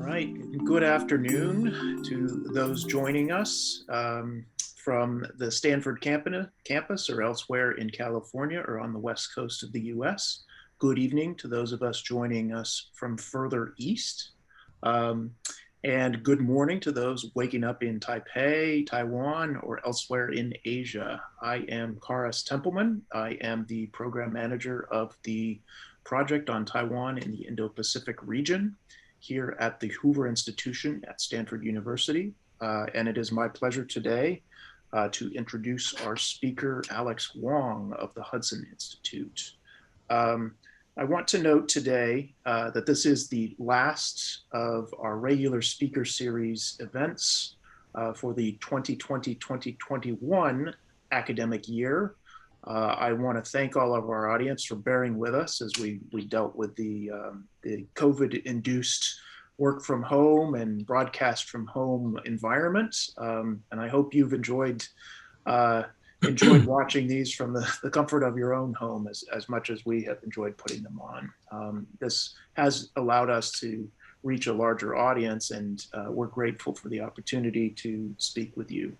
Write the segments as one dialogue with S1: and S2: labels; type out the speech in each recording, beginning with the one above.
S1: right, good afternoon to those joining us from the Stanford campus or elsewhere in California or on the west coast of the US. Good evening to those of us joining us from further east. And good morning to those waking up in Taipei, Taiwan, or elsewhere in Asia. I am Karas Templeman. I am the program manager of the project on Taiwan in the Indo-Pacific region here at the Hoover Institution at Stanford University. And it is my pleasure today to introduce our speaker, Alex Wong of the Hudson Institute. I want to note today that this is the last of our regular speaker series events for the 2020-2021 academic year. I want to thank all of our audience for bearing with us as we dealt with the COVID-induced work from home and broadcast from home environment. And I hope you've enjoyed watching these from the comfort of your own home as much as we have enjoyed putting them on. This has allowed us to reach a larger audience, and we're grateful for the opportunity to speak with you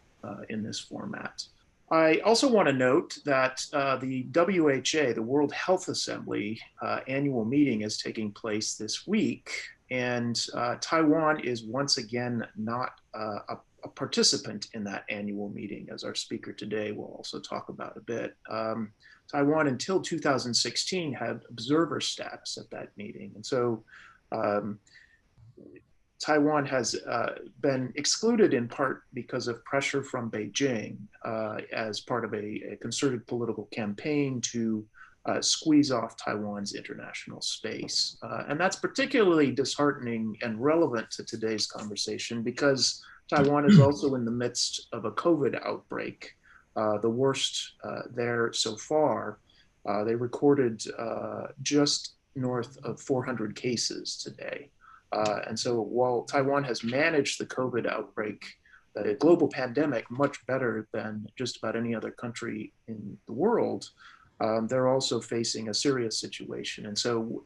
S1: in this format. I also want to note that the WHA, the World Health Assembly annual meeting is taking place this week, and Taiwan is once again not a participant in that annual meeting, as our speaker today will also talk about a bit. Taiwan until 2016 had observer status at that meeting, and so Taiwan has been excluded in part because of pressure from Beijing as part of a concerted political campaign to squeeze off Taiwan's international space. And that's particularly disheartening and relevant to today's conversation because Taiwan is also in the midst of a COVID outbreak, the worst there so far. They recorded just north of 400 cases today. And so while Taiwan has managed the COVID outbreak, the global pandemic, much better than just about any other country in the world, they're also facing a serious situation. And so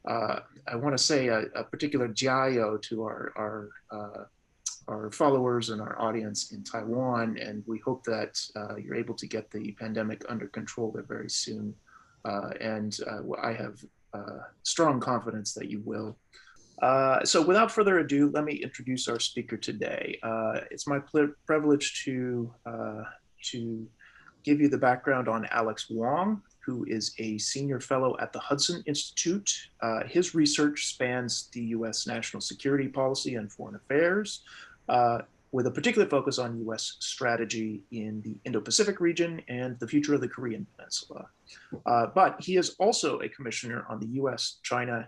S1: I want to say a particular jiayo to our followers and our audience in Taiwan, and we hope that you're able to get the pandemic under control there very soon. And I have strong confidence that you will. So without further ado, let me introduce our speaker today. It's my privilege to give you the background on Alex Wong, who is a senior fellow at the Hudson Institute. His research spans the US national security policy and foreign affairs, with a particular focus on US strategy in the Indo-Pacific region and the future of the Korean Peninsula. But he is also a commissioner on the US-China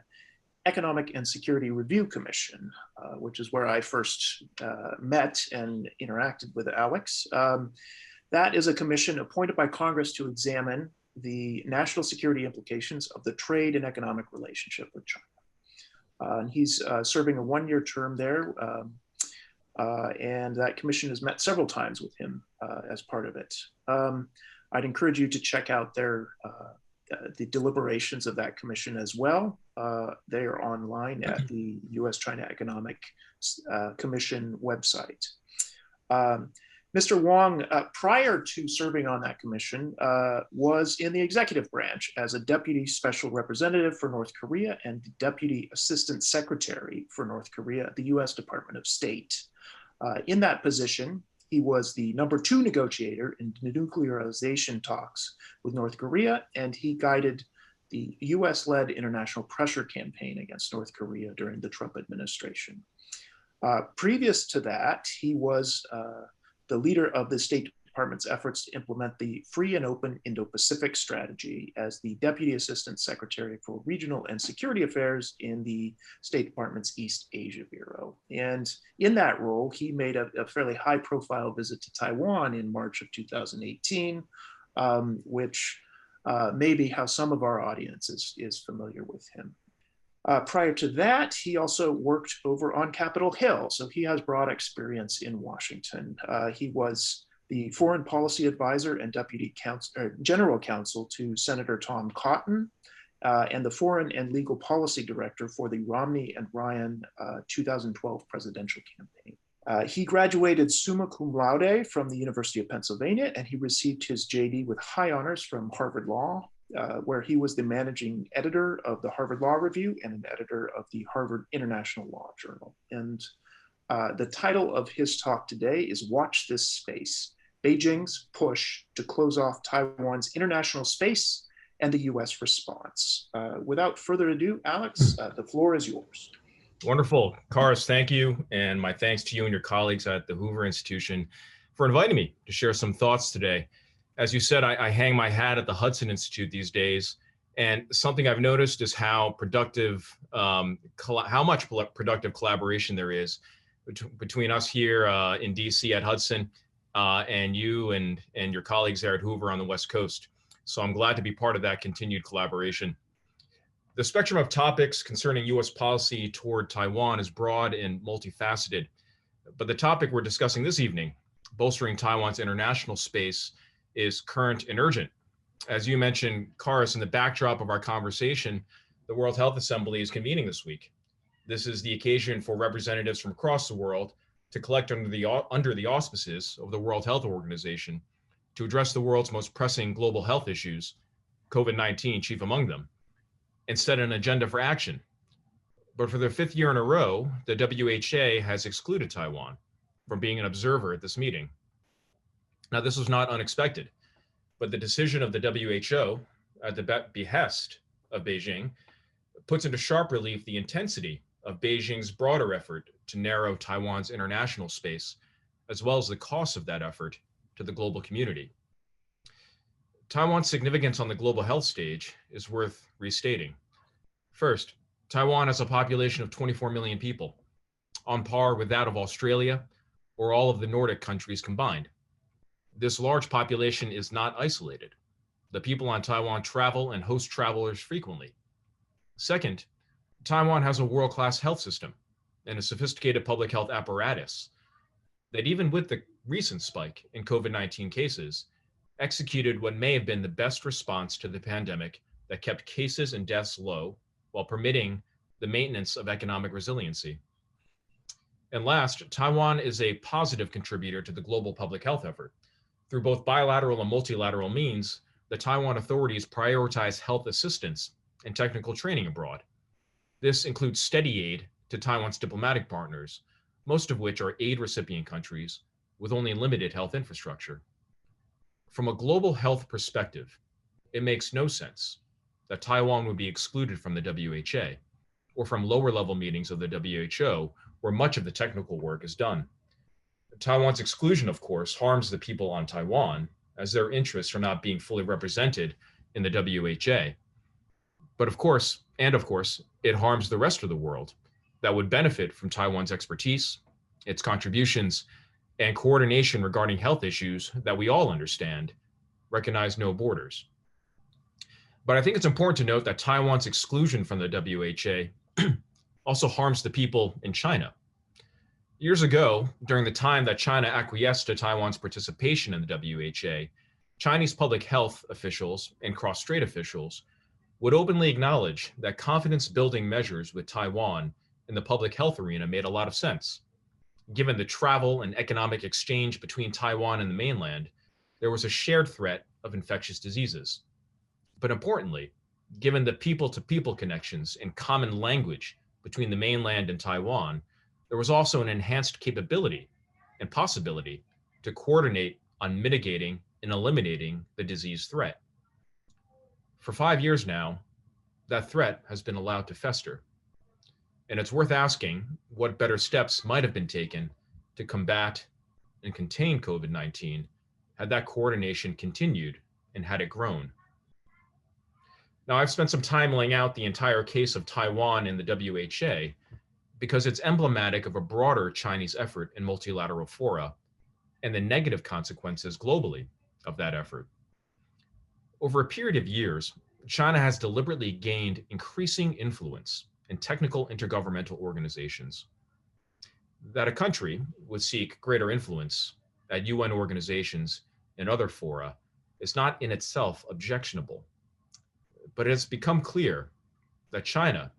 S1: Economic and Security Review Commission, which is where I first met and interacted with Alex. That is a commission appointed by Congress to examine the national security implications of the trade and economic relationship with China. And he's serving a one-year term there. And that commission has met several times with him as part of it. I'd encourage you to check out the deliberations of that commission as well. They are online at the US-China Economic Commission website. Mr. Wong, prior to serving on that commission, was in the executive branch as a deputy special representative for North Korea and deputy assistant secretary for North Korea at the US Department of State. In that position, he was the #2 negotiator in denuclearization talks with North Korea, and he guided the US-led international pressure campaign against North Korea during the Trump administration. Previous to that, he was the leader of the State Department's efforts to implement the free and open Indo-Pacific strategy as the Deputy Assistant Secretary for Regional and Security Affairs in the State Department's East Asia Bureau. And in that role, he made a fairly high-profile visit to Taiwan in March of 2018, which may be how some of our audience is familiar with him. Prior to that, he also worked over on Capitol Hill, so he has broad experience in Washington. He was the foreign policy advisor and deputy general counsel to Senator Tom Cotton, and the Foreign and Legal Policy Director for the Romney and Ryan 2012 presidential campaign. He graduated summa cum laude from the University of Pennsylvania, and he received his JD with high honors from Harvard Law, where he was the managing editor of the Harvard Law Review and an editor of the Harvard International Law Journal. And the title of his talk today is Watch This Space, Beijing's Push to Close Off Taiwan's International Space and the U.S. Response. Without further ado, Alex, the floor is yours.
S2: Wonderful. Karis, thank you. And my thanks to you and your colleagues at the Hoover Institution for inviting me to share some thoughts today. As you said, I hang my hat at the Hudson Institute these days. And something I've noticed is how much productive collaboration there is between us here in DC at Hudson and you and your colleagues there at Hoover on the West Coast. So I'm glad to be part of that continued collaboration. The spectrum of topics concerning U.S. policy toward Taiwan is broad and multifaceted, but the topic we're discussing this evening, bolstering Taiwan's international space, is current and urgent. As you mentioned, Karis, in the backdrop of our conversation, the World Health Assembly is convening this week. This is the occasion for representatives from across the world to collect under the auspices of the World Health Organization to address the world's most pressing global health issues, COVID-19 chief among them, and set an agenda for action. But for the fifth year in a row, the WHO has excluded Taiwan from being an observer at this meeting. Now, this was not unexpected, but the decision of the WHO at the behest of Beijing puts into sharp relief the intensity of Beijing's broader effort to narrow Taiwan's international space, as well as the cost of that effort to the global community. Taiwan's significance on the global health stage is worth restating. First, Taiwan has a population of 24 million people, on par with that of Australia or all of the Nordic countries combined. This large population is not isolated. The people on Taiwan travel and host travelers frequently. Second, Taiwan has a world-class health system and a sophisticated public health apparatus that, even with the recent spike in COVID-19 cases, executed what may have been the best response to the pandemic that kept cases and deaths low while permitting the maintenance of economic resiliency. And last, Taiwan is a positive contributor to the global public health effort. Through both bilateral and multilateral means, the Taiwan authorities prioritize health assistance and technical training abroad. This includes steady aid to Taiwan's diplomatic partners, most of which are aid recipient countries with only limited health infrastructure. From a global health perspective, it makes no sense that Taiwan would be excluded from the WHO or from lower level meetings of the WHO where much of the technical work is done. Taiwan's exclusion, of course, harms the people on Taiwan as their interests are not being fully represented in the WHO. But of course, it harms the rest of the world that would benefit from Taiwan's expertise, its contributions, and coordination regarding health issues that we all understand recognize no borders. But I think it's important to note that Taiwan's exclusion from the WHO also harms the people in China. Years ago, during the time that China acquiesced to Taiwan's participation in the WHO, Chinese public health officials and cross-Strait officials would openly acknowledge that confidence-building measures with Taiwan in the public health arena made a lot of sense. Given the travel and economic exchange between Taiwan and the mainland, there was a shared threat of infectious diseases. But importantly, given the people-to-people connections and common language between the mainland and Taiwan, there was also an enhanced capability and possibility to coordinate on mitigating and eliminating the disease threat. For 5 years now, that threat has been allowed to fester. And it's worth asking what better steps might have been taken to combat and contain COVID-19 had that coordination continued and had it grown. Now, I've spent some time laying out the entire case of Taiwan in the WHO because it's emblematic of a broader Chinese effort in multilateral fora and the negative consequences globally of that effort. Over a period of years, China has deliberately gained increasing influence in technical intergovernmental organizations. That a country would seek greater influence at UN organizations and other fora is not in itself objectionable. but it has become clear that China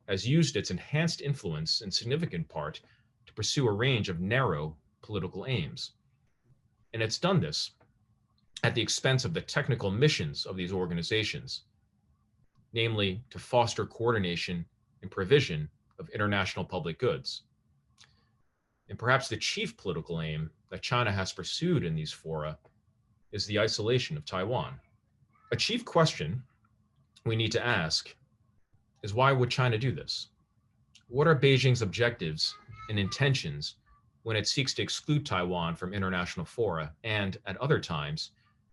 S2: has used its enhanced influence in significant part to pursue a range of narrow political aims. And it's done this at the expense of the technical missions of these organizations, namely to foster coordination and provision of international public goods. And perhaps the chief political aim that China has pursued in these fora is the isolation of Taiwan. A chief question we need to ask is, why would China do this? What are Beijing's objectives and intentions when it seeks to exclude Taiwan from international fora and, at other times,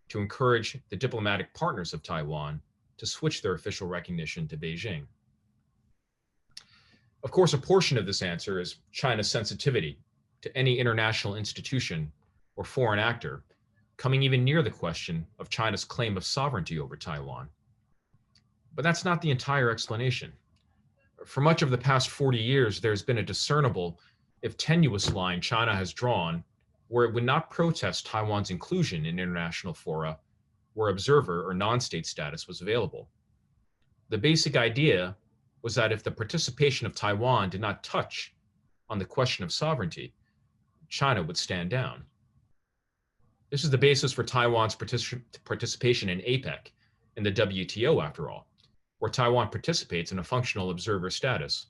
S2: to encourage the diplomatic partners of Taiwan to switch their official recognition to Beijing? Of course, a portion of this answer is China's sensitivity to any international institution or foreign actor coming even near the question of China's claim of sovereignty over Taiwan. But that's not the entire explanation. For much of the past 40 years, there's been a discernible, if tenuous, line China has drawn where it would not protest Taiwan's inclusion in international fora where observer or non-state status was available. The basic idea was that if the participation of Taiwan did not touch on the question of sovereignty, China would stand down. This is the basis for Taiwan's participation in APEC, in the WTO after all, where Taiwan participates in a functional observer status.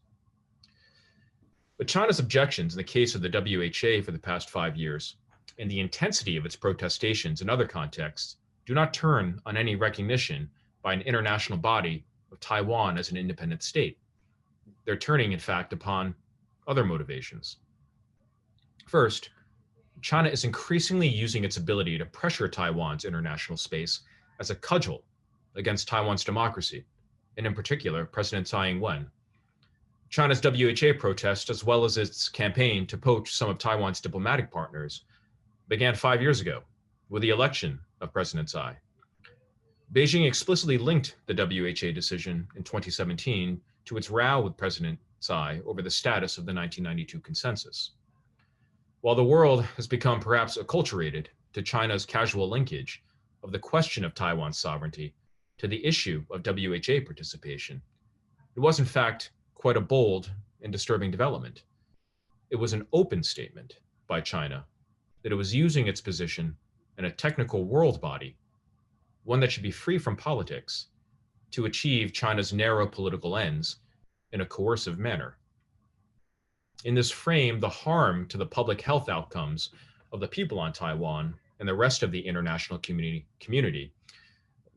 S2: But China's objections in the case of the WHA for the past 5 years and the intensity of its protestations in other contexts do not turn on any recognition by an international body of Taiwan as an independent state. They're turning, in fact, upon other motivations. First, China is increasingly using its ability to pressure Taiwan's international space as a cudgel against Taiwan's democracy, and in particular, President Tsai Ing-wen. China's WHA protest, as well as its campaign to poach some of Taiwan's diplomatic partners, began 5 years ago with the election of President Tsai. Beijing explicitly linked the WHA decision in 2017 to its row with President Tsai over the status of the 1992 consensus. While the world has become perhaps acculturated to China's casual linkage of the question of Taiwan's sovereignty to the issue of WHA participation, it was in fact quite a bold and disturbing development. It was an open statement by China that it was using its position in a technical world body, one that should be free from politics, to achieve China's narrow political ends in a coercive manner. In this frame, the harm to the public health outcomes of the people on Taiwan and the rest of the international community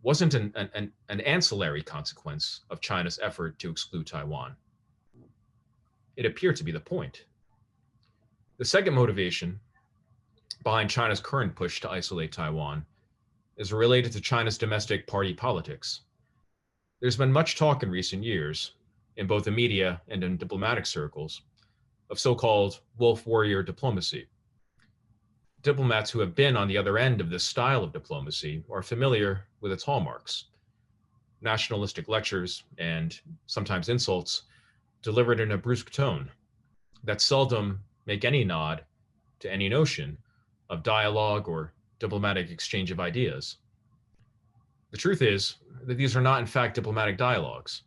S2: wasn't an ancillary consequence of China's effort to exclude Taiwan. It appeared to be the point. The second motivation behind China's current push to isolate Taiwan is related to China's domestic party politics. There's been much talk in recent years, in both the media and in diplomatic circles, of so-called wolf warrior diplomacy. Diplomats who have been on the other end of this style of diplomacy are familiar with its hallmarks: nationalistic lectures and sometimes insults delivered in a brusque tone that seldom make any nod to any notion of dialogue or diplomatic exchange of ideas. The truth is that these are not, in fact, diplomatic dialogues,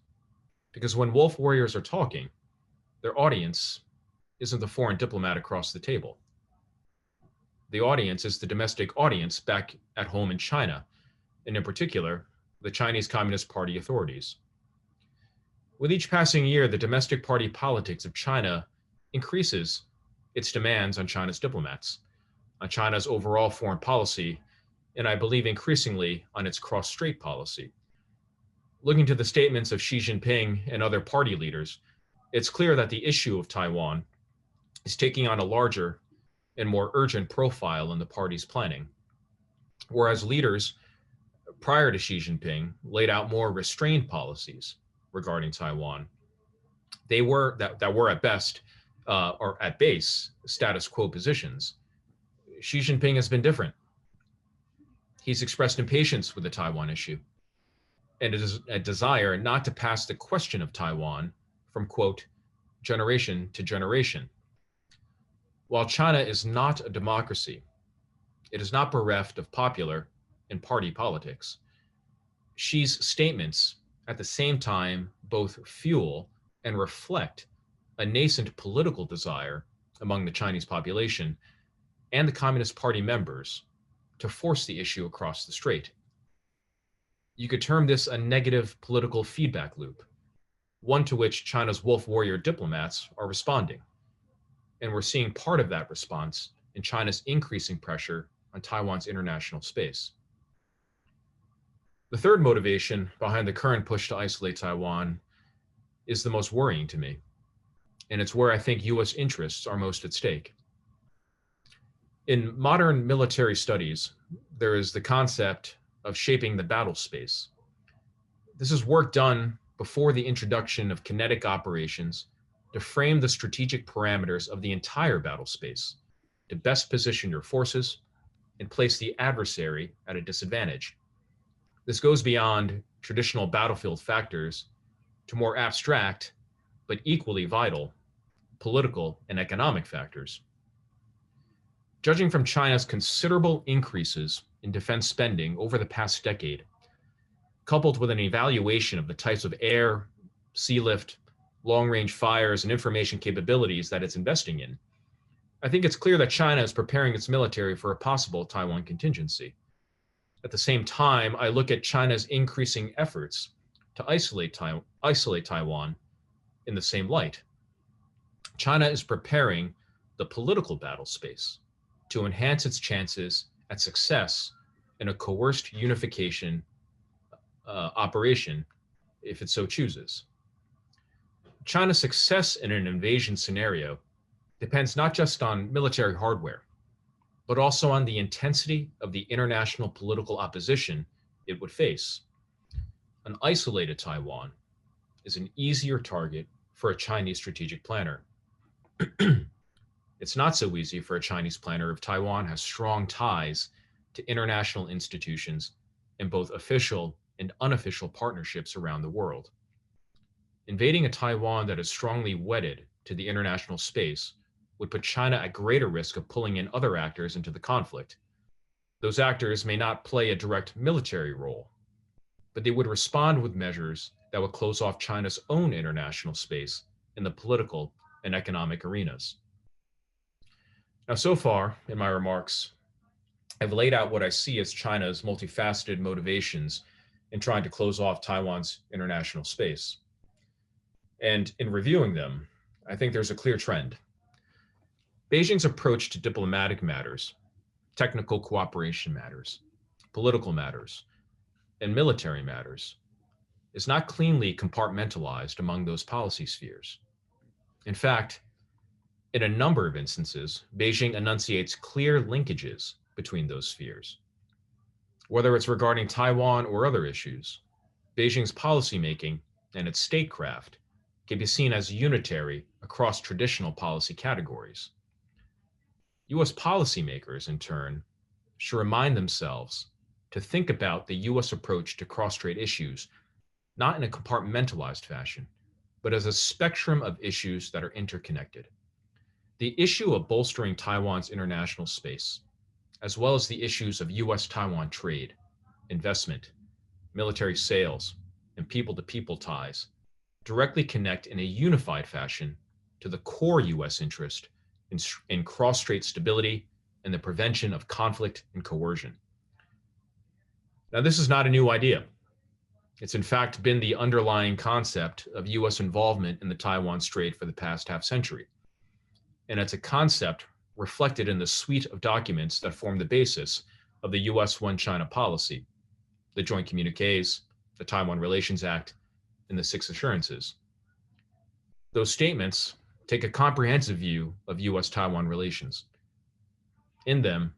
S2: because when wolf warriors are talking, their audience isn't the foreign diplomat across the table. The audience is the domestic audience back at home in China, and in particular, the Chinese Communist Party authorities. With each passing year, the domestic party politics of China increases its demands on China's diplomats, on China's overall foreign policy, and I believe increasingly on its cross-Strait policy. Looking to the statements of Xi Jinping and other party leaders, it's clear that the issue of Taiwan is taking on a larger and more urgent profile in the party's planning. Whereas leaders prior to Xi Jinping laid out more restrained policies regarding Taiwan, they were that were at best or at base status quo positions. Xi Jinping has been different. He's expressed impatience with the Taiwan issue and a desire not to pass the question of Taiwan from, quote, generation to generation. While China is not a democracy, it is not bereft of popular and party politics. Xi's statements at the same time both fuel and reflect a nascent political desire among the Chinese population and the Communist Party members to force the issue across the strait. You could term this a negative political feedback loop, one to which China's wolf warrior diplomats are responding. And we're seeing part of that response in China's increasing pressure on Taiwan's international space. The third motivation behind the current push to isolate Taiwan is the most worrying to me, and it's where I think US interests are most at stake. In modern military studies, there is the concept of shaping the battle space. This is work done before the introduction of kinetic operations to frame the strategic parameters of the entire battle space, to best position your forces and place the adversary at a disadvantage. This goes beyond traditional battlefield factors to more abstract, but equally vital, political and economic factors. Judging from China's considerable increases in defense spending over the past decade, coupled with an evaluation of the types of air, sea lift, long-range fires, and information capabilities that it's investing in, I think it's clear that China is preparing its military for a possible Taiwan contingency. At the same time, I look at China's increasing efforts to isolate Taiwan in the same light. China is preparing the political battle space to enhance its chances at success in a coerced unification operation if it so chooses. China's success in an invasion scenario depends not just on military hardware, but also on the intensity of the international political opposition it would face. An isolated Taiwan is an easier target for a Chinese strategic planner. It's not so easy for a Chinese planner if Taiwan has strong ties to international institutions and both official and unofficial partnerships around the world. Invading a Taiwan that is strongly wedded to the international space would put China at greater risk of pulling in other actors into the conflict. Those actors may not play a direct military role, but they would respond with measures that would close off China's own international space in the political and economic arenas. Now, so far in my remarks, I've laid out what I see as China's multifaceted motivations in trying to close off Taiwan's international space. And in reviewing them, I think there's a clear trend. Beijing's approach to diplomatic matters, technical cooperation matters, political matters, and military matters is not cleanly compartmentalized among those policy spheres. In fact, in a number of instances, Beijing enunciates clear linkages between those spheres. Whether it's regarding Taiwan or other issues, Beijing's policymaking and its statecraft can be seen as unitary across traditional policy categories. US policymakers, in turn, should remind themselves to think about the US approach to cross-strait issues not in a compartmentalized fashion, but as a spectrum of issues that are interconnected. The issue of bolstering Taiwan's international space, as well as the issues of US-Taiwan trade, investment, military sales, and people-to-people ties, directly connect in a unified fashion to the core US interest in cross-strait stability and the prevention of conflict and coercion. Now, this is not a new idea. It's in fact been the underlying concept of US involvement in the Taiwan Strait for the past half century. And it's a concept reflected in the suite of documents that form the basis of the US One China policy, the joint communiques, the Taiwan Relations Act, and the Six Assurances. Those statements take a comprehensive view of US-Taiwan relations. In them,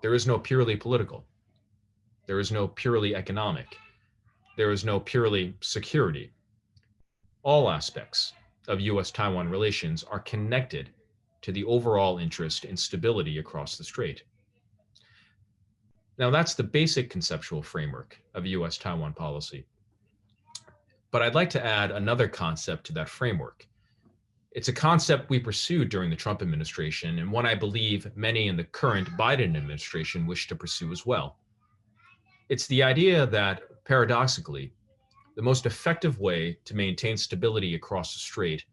S2: there is no purely political. There is no purely economic. There is no purely security. All aspects of US-Taiwan relations are connected to the overall interest in stability across the strait. Now, that's the basic conceptual framework of US-Taiwan policy. But I'd like to add another concept to that framework. It's a concept we pursued during the Trump administration, and one I believe many in the current Biden administration wish to pursue as well. It's the idea that, paradoxically, the most effective way to maintain stability across the strait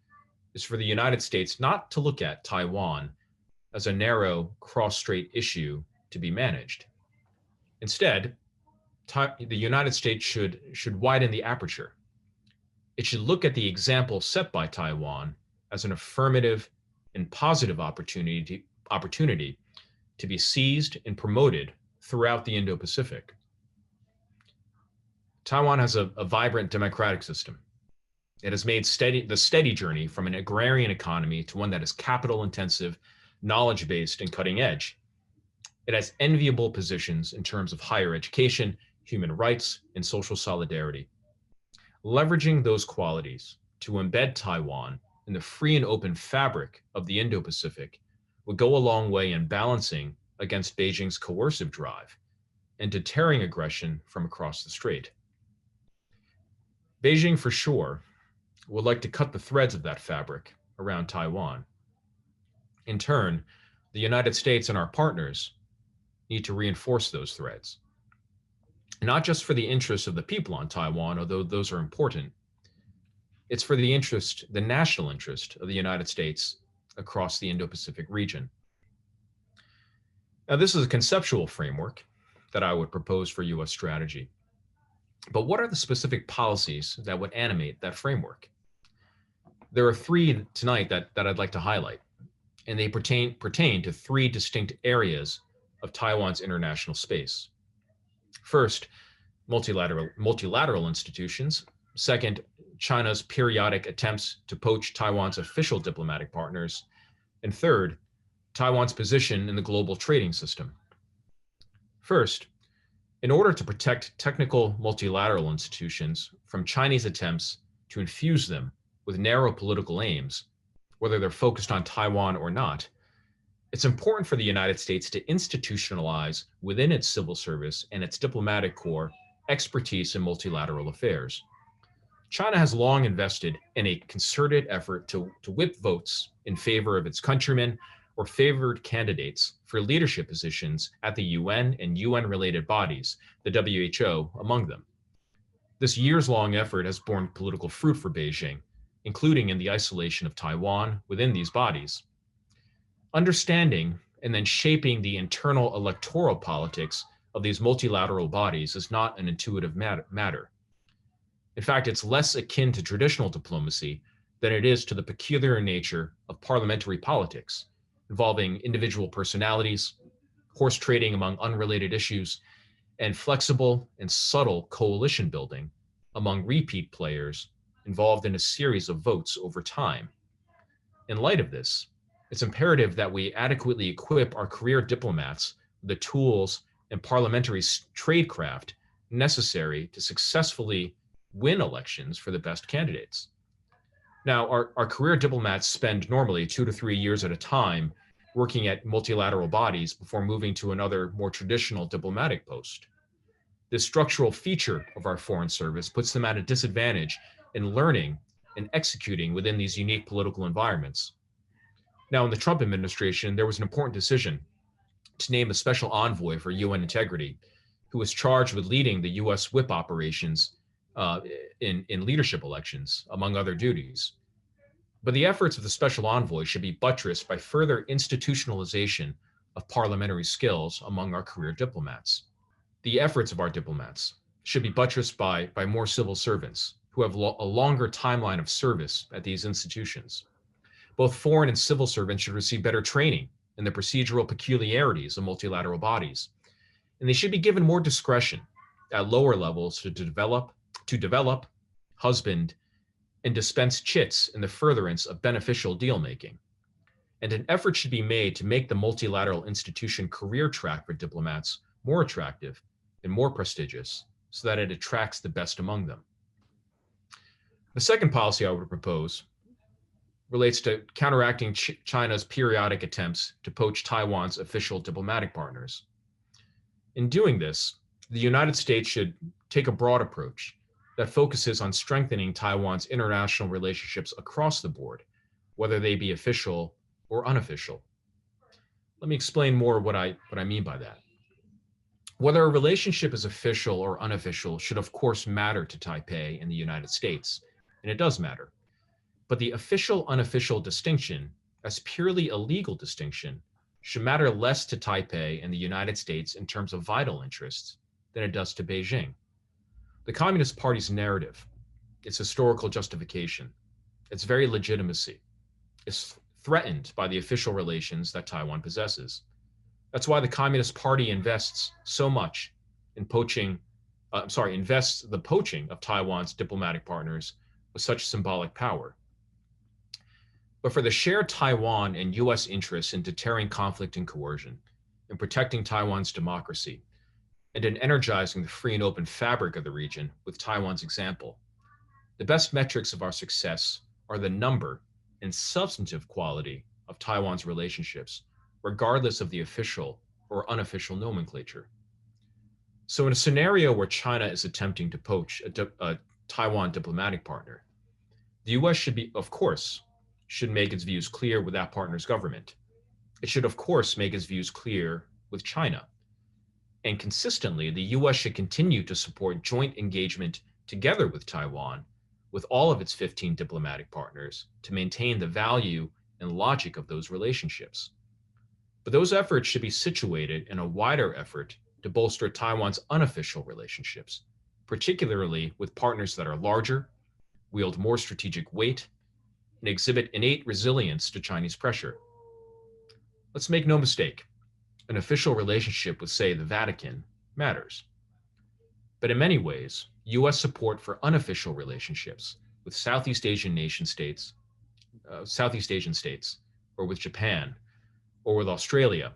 S2: is for the United States not to look at Taiwan as a narrow cross-strait issue to be managed. Instead, the United States should widen the aperture. It should look at the example set by Taiwan as an affirmative and positive opportunity to be seized and promoted throughout the Indo-Pacific. Taiwan has a vibrant democratic system. It has made the steady journey from an agrarian economy to one that is capital-intensive, knowledge-based, and cutting-edge. It has enviable positions in terms of higher education, human rights, and social solidarity. Leveraging those qualities to embed Taiwan in the free and open fabric of the Indo-Pacific would go a long way in balancing against Beijing's coercive drive and deterring aggression from across the strait. Beijing, for sure, would like to cut the threads of that fabric around Taiwan. In turn, the United States and our partners need to reinforce those threads, not just for the interests of the people on Taiwan, although those are important. It's for the national interest of the United States across the Indo-Pacific region. Now, this is a conceptual framework that I would propose for U.S. strategy. But what are the specific policies that would animate that framework? There are three tonight that I'd like to highlight, and they pertain to three distinct areas of Taiwan's international space. First, multilateral institutions. Second, China's periodic attempts to poach Taiwan's official diplomatic partners. And third, Taiwan's position in the global trading system. First, in order to protect technical multilateral institutions from Chinese attempts to infuse them with narrow political aims, whether they're focused on Taiwan or not, it's important for the United States to institutionalize within its civil service and its diplomatic corps expertise in multilateral affairs. China has long invested in a concerted effort to whip votes in favor of its countrymen or favored candidates for leadership positions at the UN and UN-related bodies, the WHO among them. This years-long effort has borne political fruit for Beijing, including in the isolation of Taiwan within these bodies. Understanding and then shaping the internal electoral politics of these multilateral bodies is not an intuitive matter. In fact, it's less akin to traditional diplomacy than it is to the peculiar nature of parliamentary politics, involving individual personalities, horse trading among unrelated issues, and flexible and subtle coalition building among repeat players involved in a series of votes over time. In light of this, it's imperative that we adequately equip our career diplomats with the tools and parliamentary tradecraft necessary to successfully win elections for the best candidates. Now, our career diplomats spend normally 2 to 3 years at a time working at multilateral bodies before moving to another more traditional diplomatic post. This structural feature of our foreign service puts them at a disadvantage in learning and executing within these unique political environments. Now, in the Trump administration, there was an important decision to name a special envoy for UN integrity, who was charged with leading the U.S. whip operations in leadership elections, among other duties. But the efforts of the special envoy should be buttressed by further institutionalization of parliamentary skills among our career diplomats. The efforts of our diplomats should be buttressed by more civil servants who have a longer timeline of service at these institutions. Both foreign and civil servants should receive better training in the procedural peculiarities of multilateral bodies, and they should be given more discretion at lower levels to develop, husband, and dispense chits in the furtherance of beneficial deal-making. And an effort should be made to make the multilateral institution career track for diplomats more attractive and more prestigious so that it attracts the best among them. The second policy I would propose relates to counteracting China's periodic attempts to poach Taiwan's official diplomatic partners. In doing this, the United States should take a broad approach that focuses on strengthening Taiwan's international relationships across the board, whether they be official or unofficial. Let me explain more what I mean by that. Whether a relationship is official or unofficial should of course matter to Taipei and the United States, and it does matter. But the official-unofficial distinction, as purely a legal distinction, should matter less to Taipei and the United States in terms of vital interests than it does to Beijing. The Communist Party's narrative, its historical justification, its very legitimacy, is threatened by the official relations that Taiwan possesses. That's why the Communist Party invests so much in invests the poaching of Taiwan's diplomatic partners with such symbolic power. But for the shared Taiwan and US interests in deterring conflict and coercion, in protecting Taiwan's democracy, and in energizing the free and open fabric of the region with Taiwan's example, the best metrics of our success are the number and substantive quality of Taiwan's relationships, regardless of the official or unofficial nomenclature. So in a scenario where China is attempting to poach a Taiwan diplomatic partner, the US should make its views clear with that partner's government. It should, of course, make its views clear with China. And consistently, the US should continue to support joint engagement together with Taiwan, with all of its 15 diplomatic partners, to maintain the value and logic of those relationships. But those efforts should be situated in a wider effort to bolster Taiwan's unofficial relationships, particularly with partners that are larger, wield more strategic weight, and exhibit innate resilience to Chinese pressure. Let's make no mistake, an official relationship with, say, the Vatican matters. But in many ways, US support for unofficial relationships with Southeast Asian states, or with Japan, or with Australia,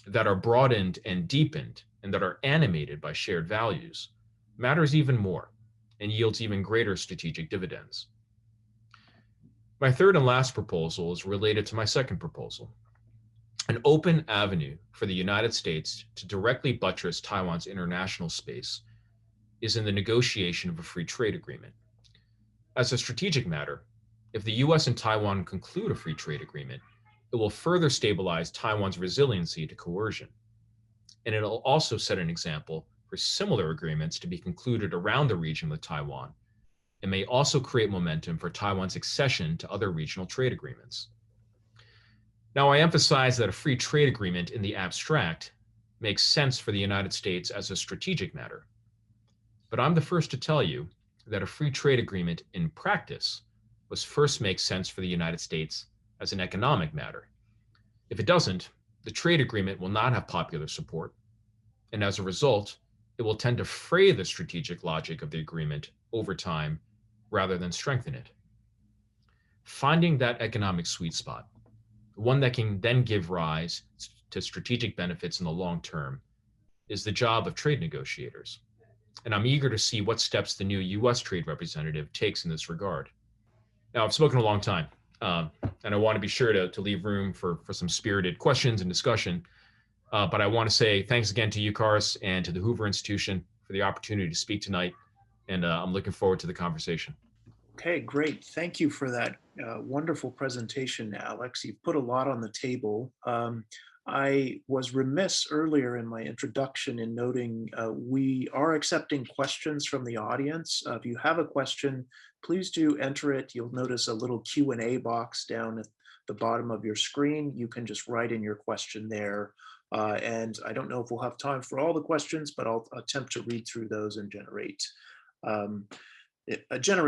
S2: that are broadened and deepened and that are animated by shared values, matters even more and yields even greater strategic dividends. My third and last proposal is related to my second proposal. An open avenue for the United States to directly buttress Taiwan's international space is in the negotiation of a free trade agreement. As a strategic matter, if the US and Taiwan conclude a free trade agreement, it will further stabilize Taiwan's resiliency to coercion. And it'll also set an example for similar agreements to be concluded around the region with Taiwan, and may also create momentum for Taiwan's accession to other regional trade agreements. Now, I emphasize that a free trade agreement in the abstract makes sense for the United States as a strategic matter. But I'm the first to tell you that a free trade agreement in practice must first make sense for the United States as an economic matter. If it doesn't, the trade agreement will not have popular support, and as a result, it will tend to fray the strategic logic of the agreement over time rather than strengthen it. Finding that economic sweet spot, one that can then give rise to strategic benefits in the long term, is the job of trade negotiators. And I'm eager to see what steps the new US trade representative takes in this regard. Now, I've spoken a long time, and I want to be sure to leave room for some spirited questions and discussion. But I want to say thanks again to you, Karis, and to the Hoover Institution for the opportunity to speak tonight. And I'm looking forward to the conversation.
S1: Okay, great. Thank you for that wonderful presentation, Alex. You've put a lot on the table. I was remiss earlier in my introduction in noting we are accepting questions from the audience. If you have a question, please do enter it. You'll notice a little Q&A box down at the bottom of your screen. You can just write in your question there. And I don't know if we'll have time for all the questions, but I'll attempt to read through those and generate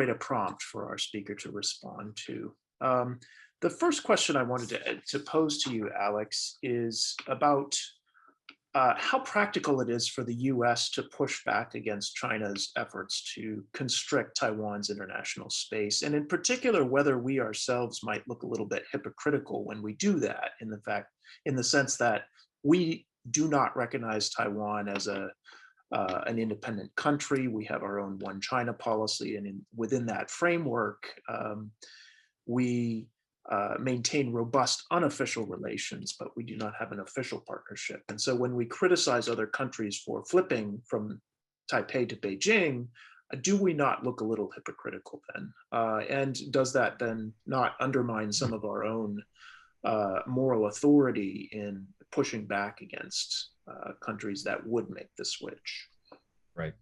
S1: a prompt for our speaker to respond to. The first question I wanted to pose to you, Alex, is about how practical it is for the US to push back against China's efforts to constrict Taiwan's international space, and in particular, whether we ourselves might look a little bit hypocritical when we do that, in the sense that we do not recognize Taiwan as an independent country. We have our own one China policy, and within that framework, we maintain robust unofficial relations, but we do not have an official partnership. And so when we criticize other countries for flipping from Taipei to Beijing, do we not look a little hypocritical then? And does that then not undermine some of our own moral authority in pushing back against countries that would make the switch.
S2: Right.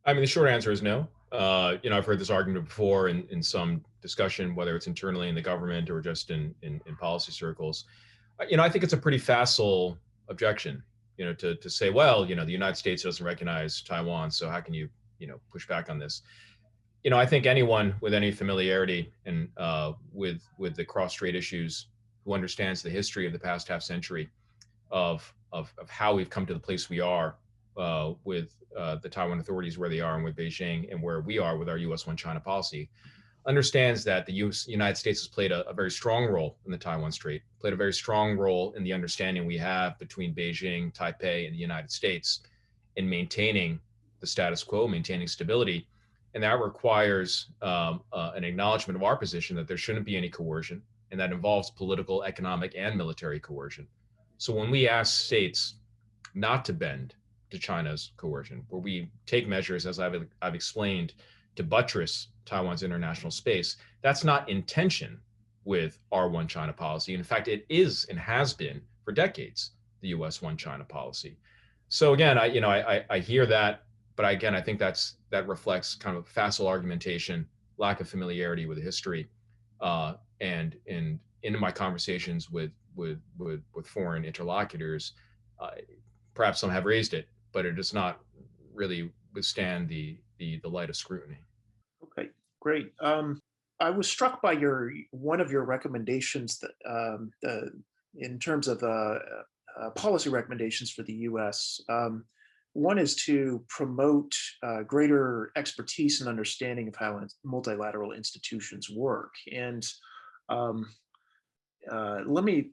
S2: I mean, the short answer is no. I've heard this argument before in some discussion, whether it's internally in the government or just in policy circles. I think it's a pretty facile objection, to say, well, the United States doesn't recognize Taiwan, so how can you, push back on this? I think anyone with any familiarity and with the cross-strait issues, who understands the history of the past half century of how we've come to the place we are with the Taiwan authorities where they are, and with Beijing and where we are with our U.S. One China policy, understands that the United States has played a very strong role in the Taiwan Strait, played a very strong role in the understanding we have between Beijing, Taipei, and the United States in maintaining the status quo, maintaining stability. And that requires an acknowledgement of our position that there shouldn't be any coercion, and that involves political, economic, and military coercion. So when we ask states not to bend to China's coercion, where we take measures, as I've explained, to buttress Taiwan's international space, that's not in tension with our One China policy. In fact, it is and has been for decades the U.S. One China policy. So again, I hear that, but again, I think that reflects kind of facile argumentation, lack of familiarity with the history, and in my conversations with foreign interlocutors, perhaps some have raised it, but it does not really withstand the light of scrutiny.
S1: Okay, great. I was struck by one of your recommendations that in terms of policy recommendations for the U.S. One is to promote greater expertise and understanding of how multilateral institutions work. And let me,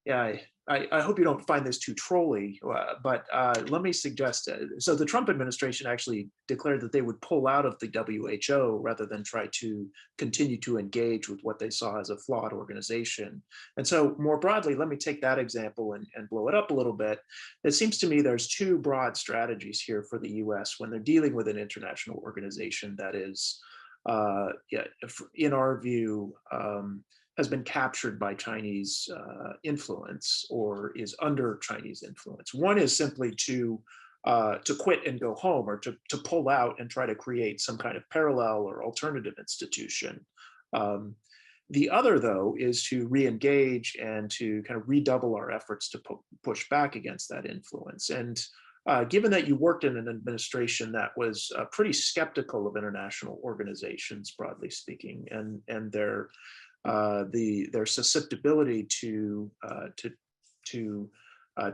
S1: yeah, I hope you don't find this too trolly, but let me suggest, so the Trump administration actually declared that they would pull out of the WHO rather than try to continue to engage with what they saw as a flawed organization. And so more broadly, let me take that example and blow it up a little bit. It seems to me there's two broad strategies here for the US when they're dealing with an international organization that is, in our view, has been captured by Chinese influence or is under Chinese influence. One is simply to quit and go home, or to pull out and try to create some kind of parallel or alternative institution. The other, though, is to re-engage and to kind of redouble our efforts to push back against that influence. And given that you worked in an administration that was pretty skeptical of international organizations, broadly speaking, and their susceptibility to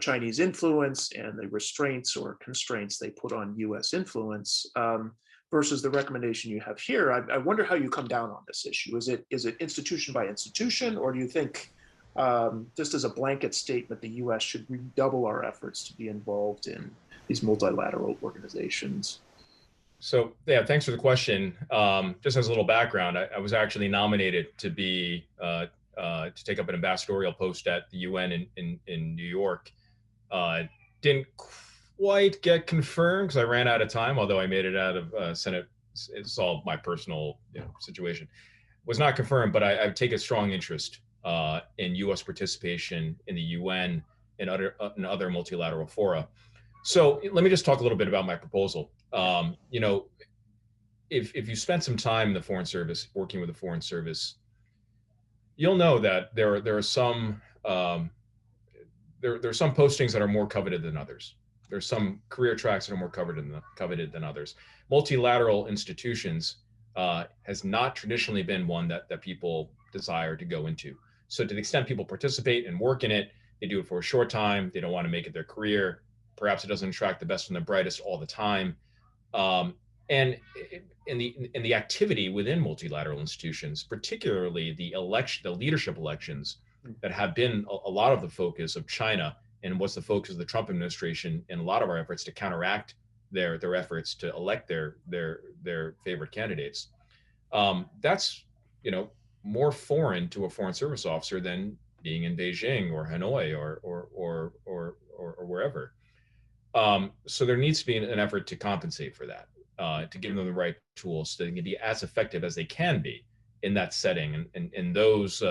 S1: Chinese influence and the restraints or constraints they put on U.S. influence, versus the recommendation you have here, I wonder how you come down on this issue. Is it institution by institution, or do you think, just as a blanket statement, the U.S. should redouble our efforts to be involved in these multilateral organizations?
S2: So yeah, thanks for the question. Just as a little background, I was actually nominated to to take up an ambassadorial post at the UN in New York. Didn't quite get confirmed because I ran out of time, although I made it out of Senate. It's all my personal situation. Was not confirmed, but I take a strong interest in U.S. participation in the UN and other multilateral fora. So let me just talk a little bit about my proposal. If you spend some time in the Foreign Service, working with the Foreign Service, you'll know that there are some there are some postings that are more coveted than others. There's some career tracks that are more coveted than others. Multilateral institutions has not traditionally been one that people desire to go into. So to the extent people participate and work in it, they do it for a short time. They don't want to make it their career. Perhaps it doesn't attract the best and the brightest all the time. And in the activity within multilateral institutions, particularly the leadership elections that have been a lot of the focus of China and what's the focus of the Trump administration in a lot of our efforts to counteract their efforts to elect their favorite candidates. That's more foreign to a Foreign Service officer than being in Beijing or Hanoi or wherever. So there needs to be an effort to compensate for that, to give them the right tools so they can be as effective as they can be in that setting. And those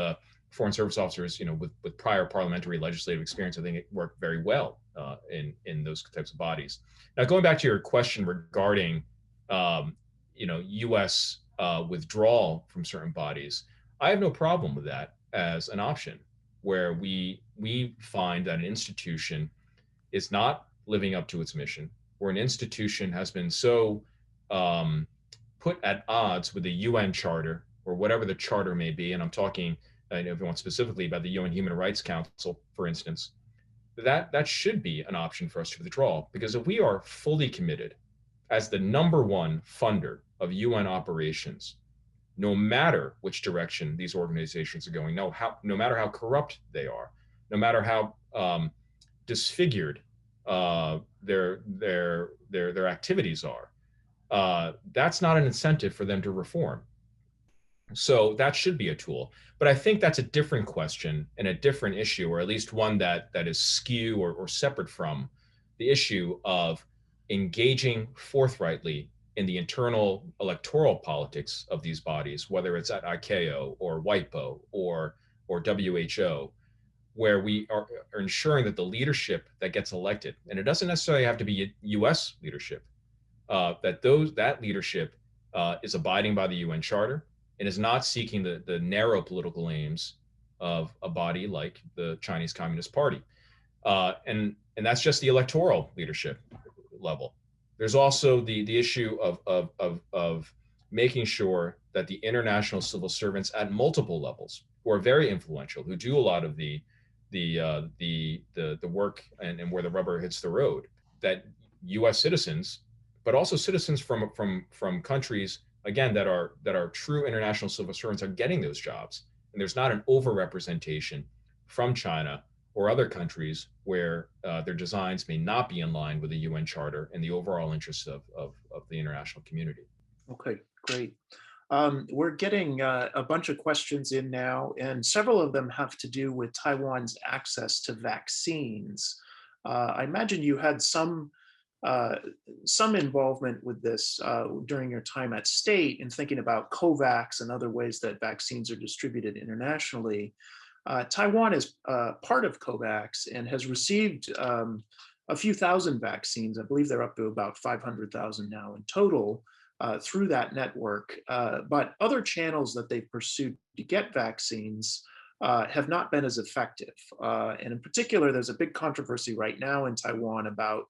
S2: foreign service officers, with prior parliamentary legislative experience, I think it worked very well in those types of bodies. Now, going back to your question regarding, U.S. Withdrawal from certain bodies, I have no problem with that as an option, where we find that an institution is not living up to its mission, where an institution has been so put at odds with the UN Charter or whatever the charter may be, and I'm talking, if you want specifically about the UN Human Rights Council, for instance, that should be an option for us to withdraw, because if we are fully committed as the number one funder of UN operations, no matter which direction these organizations are going, no matter how corrupt they are, no matter how disfigured their activities are, that's not an incentive for them to reform. So that should be a tool. But I think that's a different question and a different issue, or at least one that is skew or separate from the issue of engaging forthrightly in the internal electoral politics of these bodies, whether it's at ICAO or WIPO or WHO, where we are ensuring that the leadership that gets elected, and it doesn't necessarily have to be U.S. leadership, that leadership is abiding by the UN Charter and is not seeking the narrow political aims of a body like the Chinese Communist Party. And that's just the electoral leadership level. There's also the issue of making sure that the international civil servants at multiple levels, who are very influential, who do a lot of the work and where the rubber hits the road, that U.S. citizens, but also citizens from countries, again, that are true international civil servants, are getting those jobs, and there's not an overrepresentation from China or other countries where their designs may not be in line with the UN Charter and the overall interests of the international community.
S1: Okay, great. We're getting a bunch of questions in now, and several of them have to do with Taiwan's access to vaccines. I imagine you had some involvement with this during your time at State in thinking about COVAX and other ways that vaccines are distributed internationally. Taiwan is part of COVAX and has received a few thousand vaccines. I believe they're up to about 500,000 now in total through that network. But other channels that they've pursued to get vaccines have not been as effective. And in particular, there's a big controversy right now in Taiwan about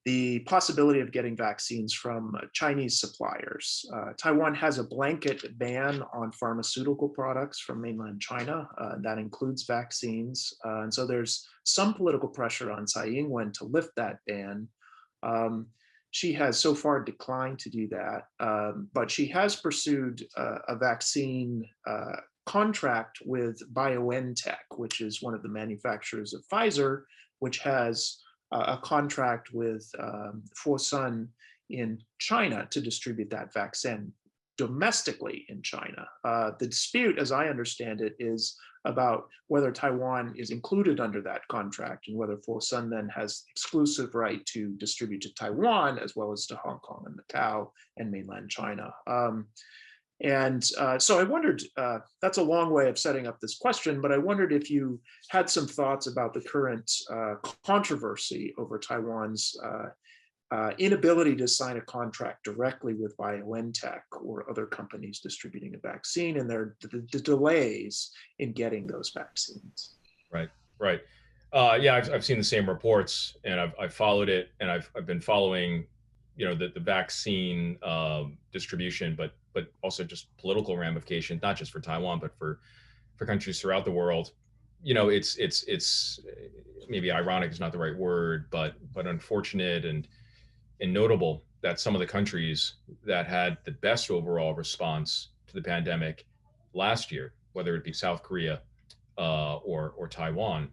S1: the possibility of getting vaccines from Chinese suppliers. Taiwan has a blanket ban on pharmaceutical products from mainland China. That includes vaccines. And so there's some political pressure on Tsai Ing-wen to lift that ban. She has so far declined to do that, but she has pursued a vaccine contract with BioNTech, which is one of the manufacturers of Pfizer, which has a contract with Fosun in China to distribute that vaccine domestically in China. The dispute, as I understand it, is about whether Taiwan is included under that contract and whether Fosun then has exclusive right to distribute to Taiwan as well as to Hong Kong and Macau and mainland China. So I wondered, that's a long way of setting up this question, but I wondered if you had some thoughts about the current controversy over Taiwan's inability to sign a contract directly with BioNTech or other companies distributing a vaccine, and the delays in getting those vaccines.
S2: Right. Yeah, I've seen the same reports, and I've followed it, and I've been following, the vaccine distribution, but also just political ramifications, not just for Taiwan, but for countries throughout the world. It's maybe ironic is not the right word, but unfortunate and notable that some of the countries that had the best overall response to the pandemic last year, whether it be South Korea or Taiwan,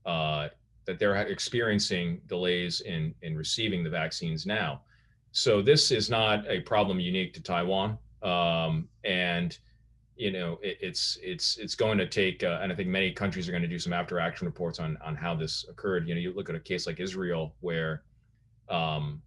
S2: that they're experiencing delays in receiving the vaccines now. So this is not a problem unique to Taiwan, and it's going to take, and I think many countries are going to do some after action reports on how this occurred. You look at a case like Israel, where Prime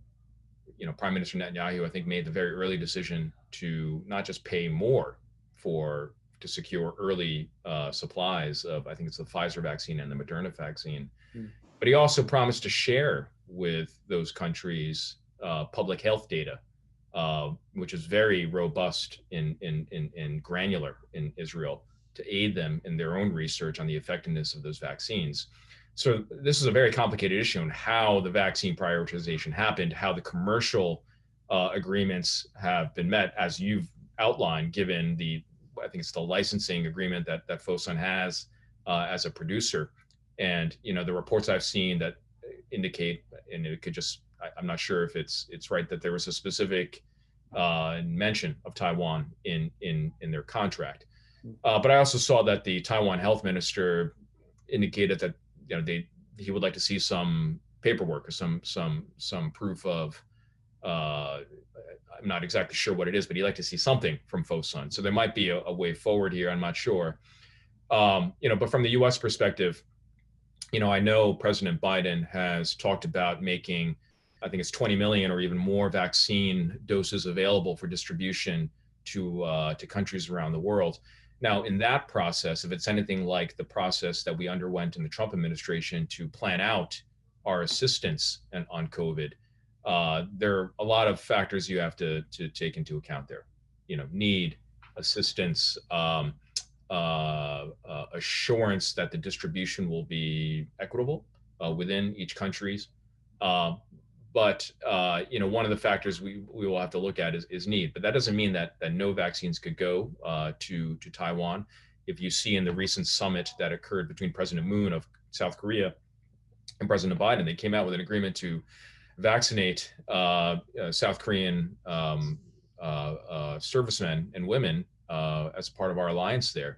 S2: Minister Netanyahu, I think, made the very early decision to not just pay more for to secure early supplies of, I think it's the Pfizer vaccine and the Moderna vaccine.
S1: Mm.
S2: But he also promised to share with those countries public health data, which is very robust in granular in Israel, to aid them in their own research on the effectiveness of those vaccines. So this is a very complicated issue on how the vaccine prioritization happened, how the commercial agreements have been met, as you've outlined, given the, I think it's the licensing agreement that Fosun has as a producer. And, you know, the reports I've seen that indicate, and it could just, I'm not sure if it's right, that there was a specific mention of Taiwan in their contract. But I also saw that the Taiwan health minister indicated that, you know, he would like to see some paperwork or some proof of, I'm not exactly sure what it is, but he'd like to see something from Fosun. So there might be a way forward here. I'm not sure. You know, but from the U.S. perspective, you know, I know President Biden has talked about making, I think it's 20 million or even more vaccine doses available for distribution to countries around the world. Now, in that process, if it's anything like the process that we underwent in the Trump administration to plan out our assistance on COVID, there are a lot of factors you have to take into account there. You know, need, assistance, assurance that the distribution will be equitable within each country's. But you know, one of the factors we will have to look at is need. But that doesn't mean that no vaccines could go to Taiwan. If you see in the recent summit that occurred between President Moon of South Korea and President Biden, they came out with an agreement to vaccinate South Korean servicemen and women as part of our alliance there.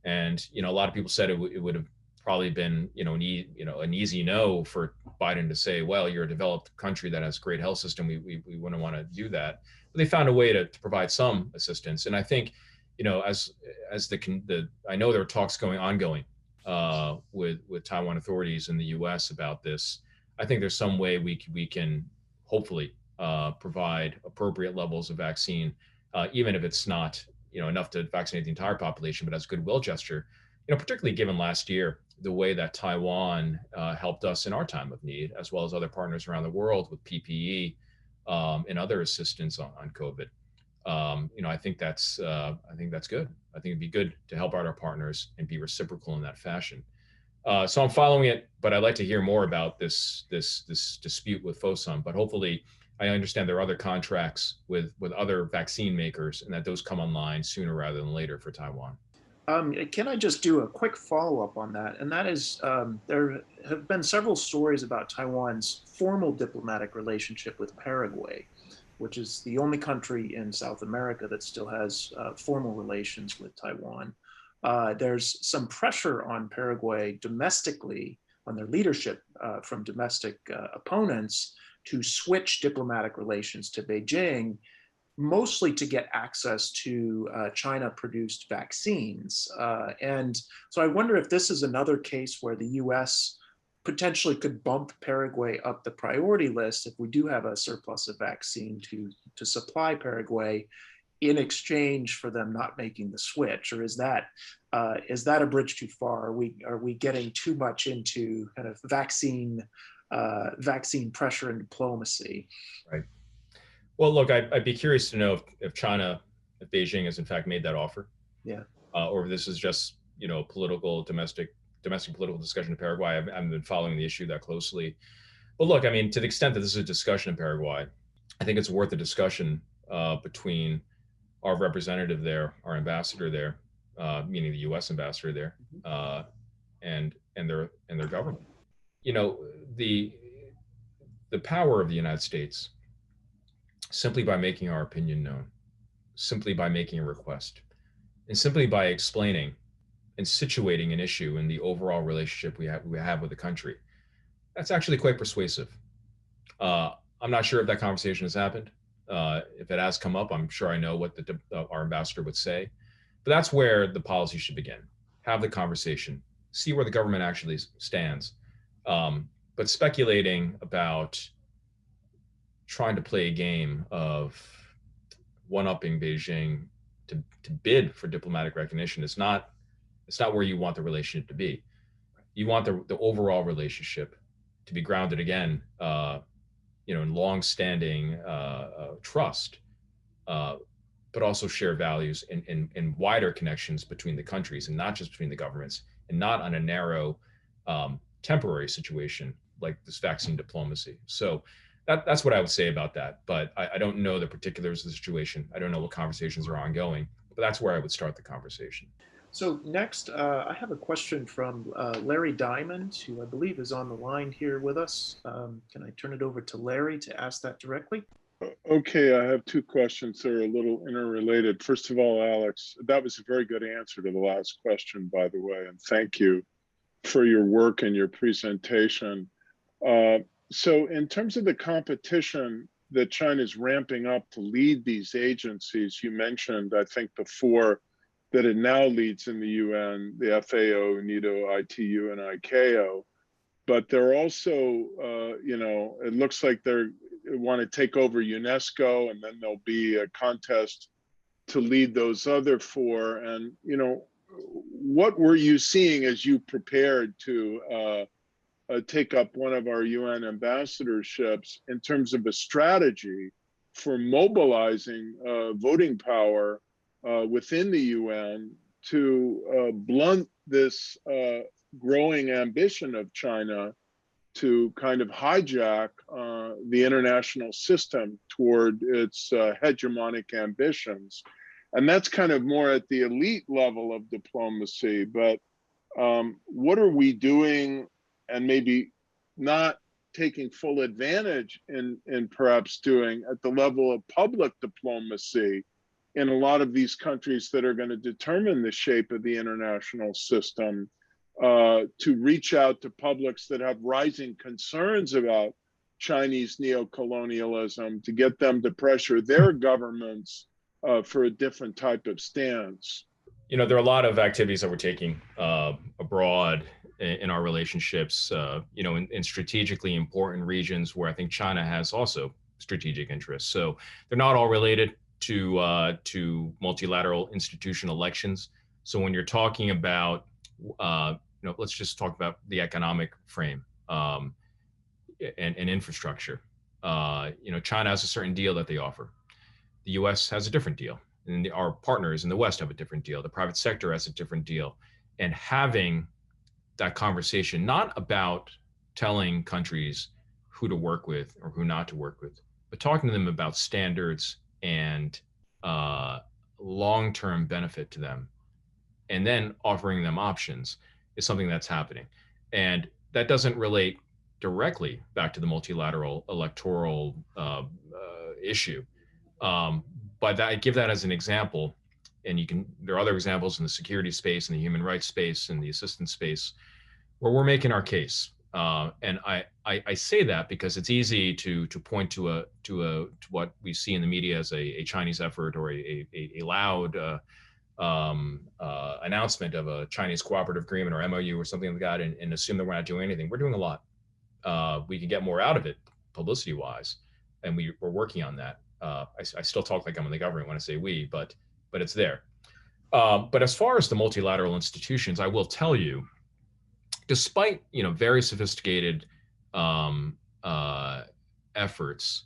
S2: And you know, a lot of people said it would have probably been, you know, an easy no for Biden to say, well, you're a developed country that has a great health system. We wouldn't want to do that. But they found a way to provide some assistance. And I think, you know, as I know there are talks ongoing with Taiwan authorities in the U.S. about this. I think there's some way we can hopefully provide appropriate levels of vaccine, even if it's not, you know, enough to vaccinate the entire population, but as a goodwill gesture. You know, particularly given last year, the way that Taiwan helped us in our time of need, as well as other partners around the world with PPE and other assistance on COVID. You know, I think that's good. I think it'd be good to help out our partners and be reciprocal in that fashion. So I'm following it, but I'd like to hear more about this dispute with Fosun. But hopefully, I understand there are other contracts with other vaccine makers, and that those come online sooner rather than later for Taiwan.
S1: Can I just do a quick follow-up on that? And that is, there have been several stories about Taiwan's formal diplomatic relationship with Paraguay, which is the only country in South America that still has formal relations with Taiwan. There's some pressure on Paraguay domestically, on their leadership from domestic opponents, to switch diplomatic relations to Beijing, mostly to get access to China-produced vaccines. And so I wonder if this is another case where the US potentially could bump Paraguay up the priority list if we do have a surplus of vaccine to supply Paraguay in exchange for them not making the switch. Or is that a bridge too far? Are we getting too much into kind of vaccine pressure and diplomacy?
S2: Right. Well, look, I'd be curious to know if Beijing has in fact made that offer.
S1: Yeah.
S2: Or if this is just, you know, domestic political discussion in Paraguay. I haven't been following the issue that closely. But look, I mean, to the extent that this is a discussion in Paraguay, I think it's worth a discussion between our representative there, our ambassador there, meaning the U.S. ambassador there, and their government. You know, the power of the United States, simply by making our opinion known, simply by making a request, and simply by explaining and situating an issue in the overall relationship we have with the country, that's actually quite persuasive. I'm not sure if that conversation has happened. If it has come up, I'm sure I know what our ambassador would say. But that's where the policy should begin. Have the conversation, see where the government actually stands. But speculating about trying to play a game of one-upping Beijing to bid for diplomatic recognition. It's not where you want the relationship to be. You want the overall relationship to be grounded again, in long-standing trust, but also share values and wider connections between the countries, and not just between the governments, and not on a narrow temporary situation like this vaccine diplomacy. So that's what I would say about that. But I don't know the particulars of the situation. I don't know what conversations are ongoing, but that's where I would start the conversation.
S1: So next, I have a question from Larry Diamond, who I believe is on the line here with us. Can I turn it over to Larry to ask that directly?
S3: Okay, I have two questions that are a little interrelated. First of all, Alex, that was a very good answer to the last question, by the way, and thank you for your work and your presentation. So in terms of the competition that China's ramping up to lead these agencies, you mentioned, I think, before, that it now leads in the UN, the FAO, NIDO, ITU, and ICAO. But they're also, it looks like they want to take over UNESCO, and then there'll be a contest to lead those other four. And, what were you seeing as you prepared to take up one of our UN ambassadorships in terms of a strategy for mobilizing voting power within the UN to blunt this growing ambition of China to kind of hijack the international system toward its hegemonic ambitions? And that's kind of more at the elite level of diplomacy. But what are we doing, and maybe not taking full advantage in perhaps doing at the level of public diplomacy in a lot of these countries that are going to determine the shape of the international system, to reach out to publics that have rising concerns about Chinese neocolonialism, to get them to pressure their governments for a different type of stance?
S2: There are a lot of activities that we're taking abroad in our relationships, in strategically important regions where I think China has also strategic interests. So they're not all related to multilateral institution elections. So when you're talking about, let's just talk about the economic frame and infrastructure. China has a certain deal that they offer. The U.S. has a different deal, and our partners in the West have a different deal. The private sector has a different deal. And having that conversation, not about telling countries who to work with or who not to work with, but talking to them about standards and long-term benefit to them, and then offering them options, is something that's happening. And that doesn't relate directly back to the multilateral electoral issue. But I give that as an example, and there are other examples in the security space, in the human rights space, in the assistance space, where we're making our case. And I say that because it's easy to point to what we see in the media as a Chinese effort, or a loud announcement of a Chinese cooperative agreement or MOU or something like that, and assume that we're not doing anything. We're doing a lot. We can get more out of it publicity-wise, and we're working on that. I still talk like I'm in the government when I say we, but it's there. But as far as the multilateral institutions, I will tell you, despite very sophisticated efforts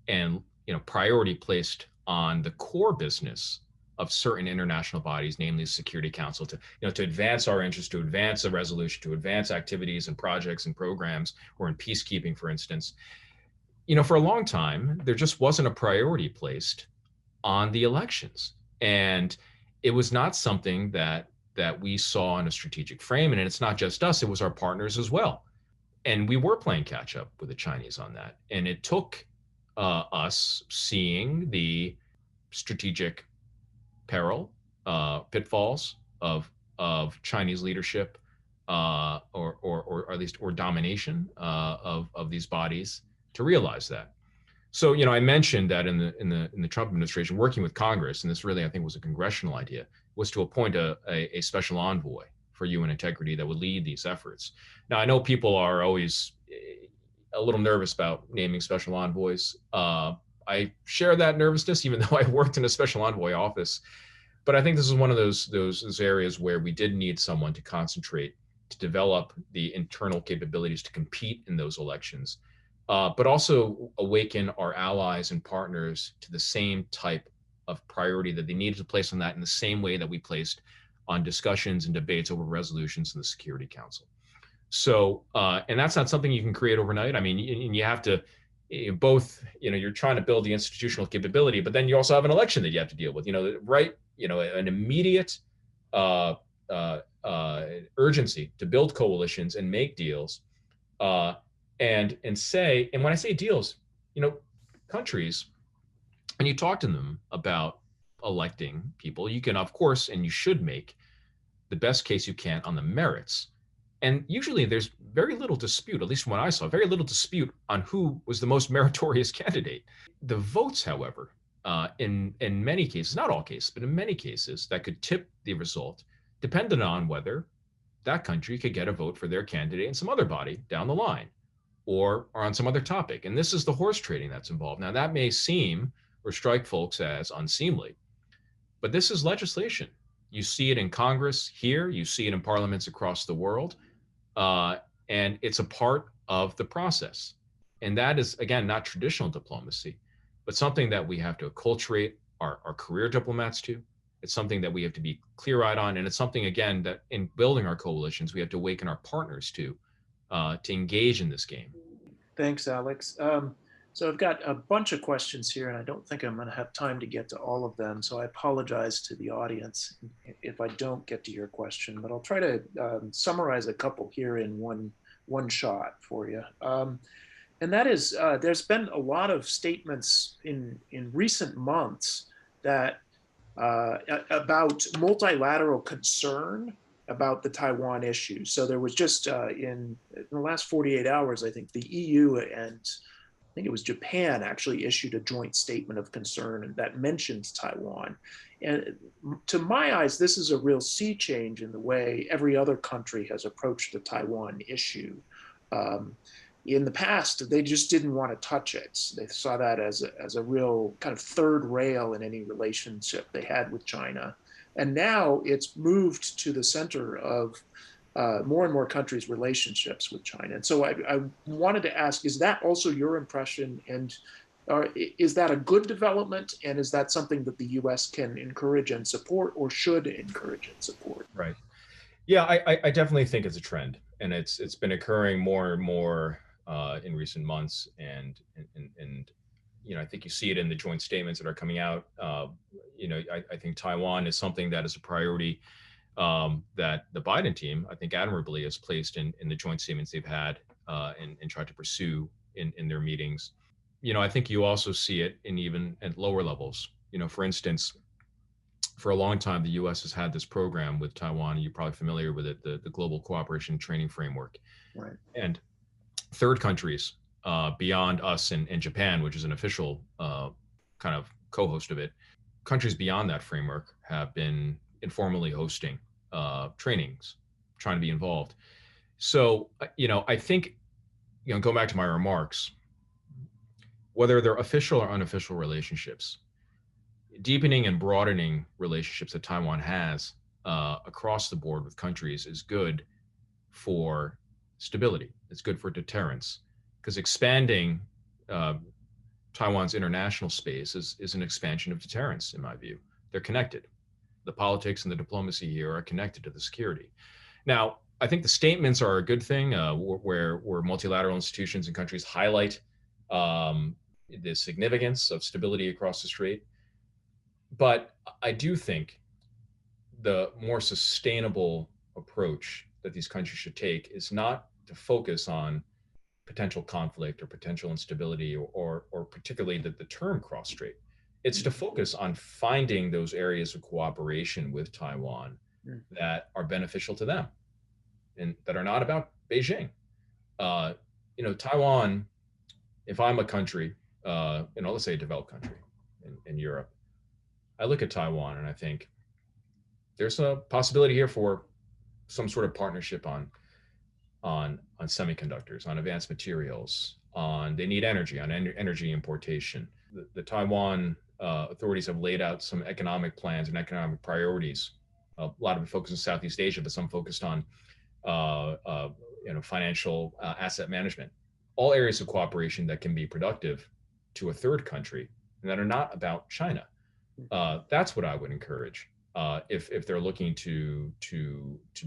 S2: and priority placed on the core business of certain international bodies, namely the Security Council, to advance our interests, to advance the resolution, to advance activities and projects and programs, or in peacekeeping, for instance, for a long time, there just wasn't a priority placed on the elections. And it was not something that we saw in a strategic frame. And it's not just us, it was our partners as well. And we were playing catch up with the Chinese on that. And it took us seeing the strategic peril, pitfalls of Chinese leadership, or at least domination of these bodies, to realize that. So, I mentioned that in the Trump administration, working with Congress, and this really, I think, was a congressional idea, was to appoint a special envoy for UN integrity that would lead these efforts. Now, I know people are always a little nervous about naming special envoys. I share that nervousness, even though I worked in a special envoy office But I think this is one of those areas where we did need someone to concentrate, to develop the internal capabilities to compete in those elections, but also awaken our allies and partners to the same type of priority that they needed to place on that in the same way that we placed on discussions and debates over resolutions in the Security Council. So, and that's not something you can create overnight. I mean, you have to both, you're trying to build the institutional capability, but then you also have an election that you have to deal with, right? An immediate urgency to build coalitions and make deals, and when I say deals, countries, and you talk to them about electing people, you can, of course, and you should make the best case you can on the merits. And usually there's very little dispute, at least from what I saw, very little dispute on who was the most meritorious candidate. The votes, however, in many cases, not all cases, but in many cases, that could tip the result depended on whether that country could get a vote for their candidate in some other body down the line or on some other topic. And this is the horse trading that's involved. Now, that may seem or strike folks as unseemly, but this is legislation. You see it in Congress here, you see it in parliaments across the world. And it's a part of the process. And that is, again, not traditional diplomacy, but something that we have to acculturate our career diplomats to. It's something that we have to be clear-eyed on. And it's something, again, that in building our coalitions, we have to awaken our partners to engage in this game.
S1: Thanks, Alex. So I've got a bunch of questions here, and I don't think I'm going to have time to get to all of them. So I apologize to the audience if I don't get to your question, but I'll try to summarize a couple here in one shot for you. And that is, there's been a lot of statements in recent months that about multilateral concern about the Taiwan issue. So there was just in the last 48 hours, I think the EU and I think it was Japan actually issued a joint statement of concern that mentioned Taiwan. And to my eyes, this is a real sea change in the way every other country has approached the Taiwan issue. In the past, they just didn't want to touch it. They saw that as a real kind of third rail in any relationship they had with China. And now it's moved to the center of more and more countries' relationships with China. And so I wanted to ask, is that also your impression? And is that a good development? And is that something that the U.S. can encourage and support or should encourage and support?
S2: Right. Yeah, I definitely think it's a trend. And it's been occurring more and more in recent months. And I think you see it in the joint statements that are coming out. I think Taiwan is something that is a priority that the Biden team, I think admirably, has placed in the joint statements they've had and tried to pursue in their meetings. I think you also see it in even at lower levels. For instance, for a long time, the U.S. has had this program with Taiwan, and you're probably familiar with it, the Global Cooperation Training Framework.
S1: Right.
S2: And third countries beyond us and Japan, which is an official kind of co-host of it, countries beyond that framework have been informally hosting trainings, trying to be involved. So, I think, going back to my remarks, whether they're official or unofficial relationships, deepening and broadening relationships that Taiwan has across the board with countries is good for stability. It's good for deterrence, because expanding Taiwan's international space is an expansion of deterrence, in my view. They're connected. The politics and the diplomacy here are connected to the security. Now, I think the statements are a good thing where multilateral institutions and countries highlight the significance of stability across the strait. But I do think the more sustainable approach that these countries should take is not to focus on potential conflict or potential instability or particularly the term cross-strait. It's to focus on finding those areas of cooperation with Taiwan that are beneficial to them and that are not about Beijing. Taiwan, if I'm a country, let's say a developed country in Europe, I look at Taiwan and I think there's a possibility here for some sort of partnership on semiconductors, on advanced materials, they need energy, on energy importation. The Taiwan authorities have laid out some economic plans and economic priorities. A lot of it focused on Southeast Asia, but some focused on financial asset management. All areas of cooperation that can be productive to a third country and that are not about China. That's what I would encourage if they're looking to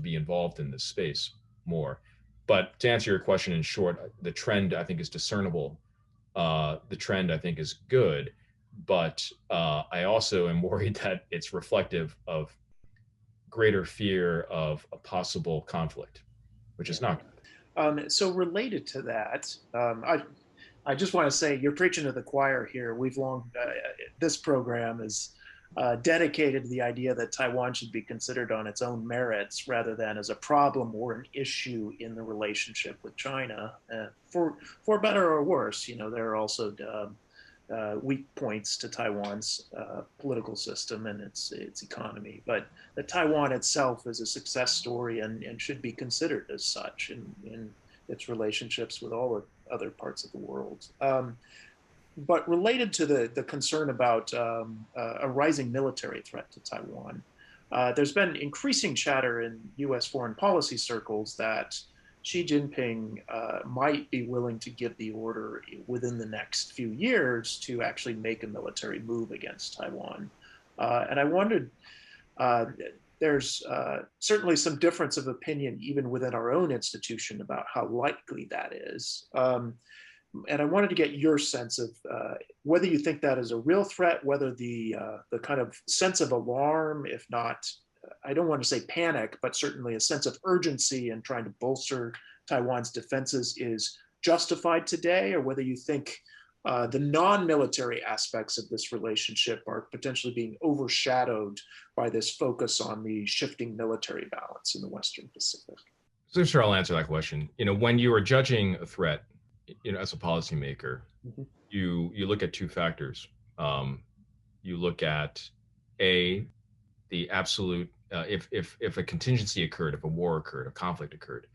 S2: be involved in this space more. But to answer your question in short, the trend I think is discernible. The trend I think is good, but I also am worried that it's reflective of greater fear of a possible conflict, which is not good.
S1: So related to that, I just want to say you're preaching to the choir here. We've long, this program is dedicated to the idea that Taiwan should be considered on its own merits rather than as a problem or an issue in the relationship with China. For better or worse, there are also weak points to Taiwan's political system and its economy. But that Taiwan itself is a success story and should be considered as such in its relationships with all the other parts of the world. But related to the concern about a rising military threat to Taiwan, there's been increasing chatter in U.S. foreign policy circles that Xi Jinping might be willing to give the order within the next few years to actually make a military move against Taiwan. And I wondered, there's certainly some difference of opinion even within our own institution about how likely that is. And I wanted to get your sense of whether you think that is a real threat, whether the kind of sense of alarm, if not, I don't want to say panic, but certainly a sense of urgency in trying to bolster Taiwan's defenses is justified today, or whether you think the non-military aspects of this relationship are potentially being overshadowed by this focus on the shifting military balance in the Western Pacific.
S2: So sure, I'll answer that question. When you are judging a threat, as a policymaker, you look at two factors. You look at the absolute, if a contingency occurred, if a war occurred, a conflict occurred,